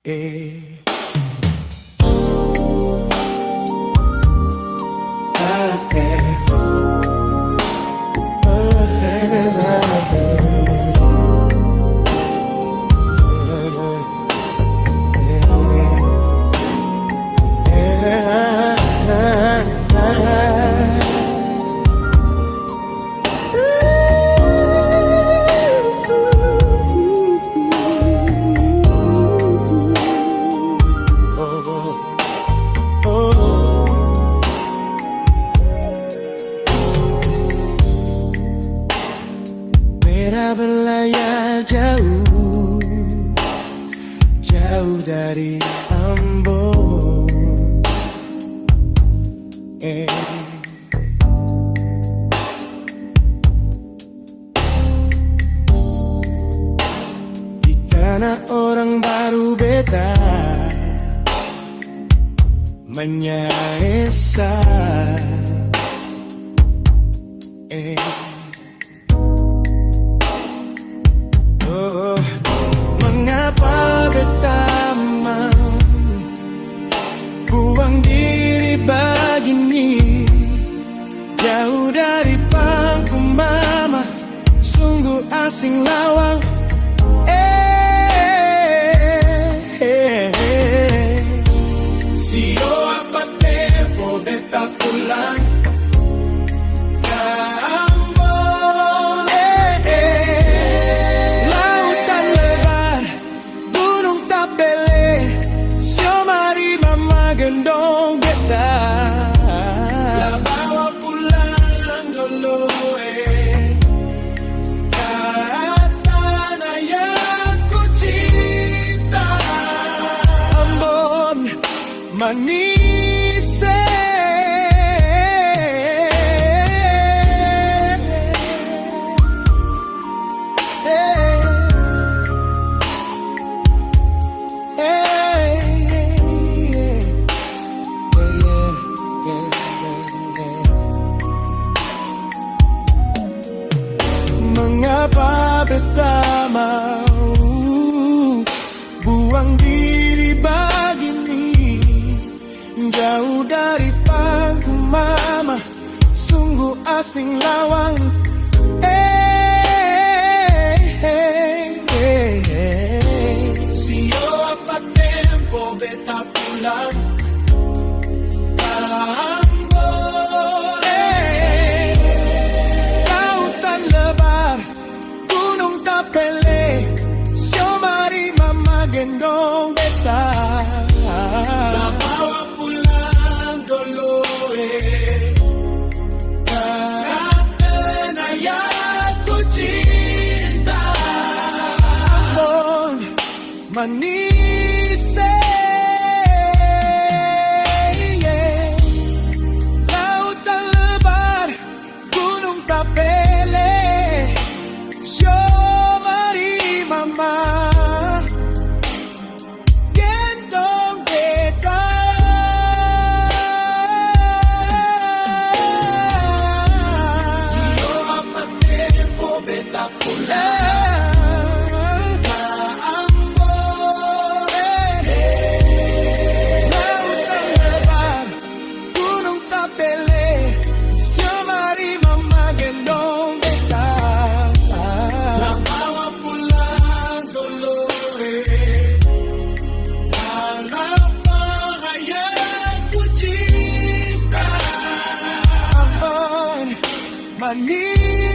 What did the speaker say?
Eh. Merah berlayar jauh, jauh dari Ambon. Di tanah orang baru beta Menyesa. Mengapa beta buang diri begini, jauh dari pangku mama, sungguh asing lawang. Sio apa tempo beta pulang ke Ambon. Lautan lebar, gunung Tapele, sio mari mama gendong beta. La bawa pulang dulu ke tanah yang ku cinta. Ambon manis, mengapa beta mau buang diri begini, jauh dari pangku mama, sungguh asing lawang. Sio apa tempo beta pulang ke Ambon. Lautan lebar, gunung Tapele, sio mari mama gendong beta. La bawa pulang dulu ke tanah yang ku cinta. Ambon manis, lautan lebar, gunung Tapele, sio mari mama gendong beta. Sio apa tempo beta pulang ke Ambon. Lautan lebar, gunung Tapele, sio mari mama gendong beta. La bawa pulang dulu dalam bahaya ku cinta. Ambon manis.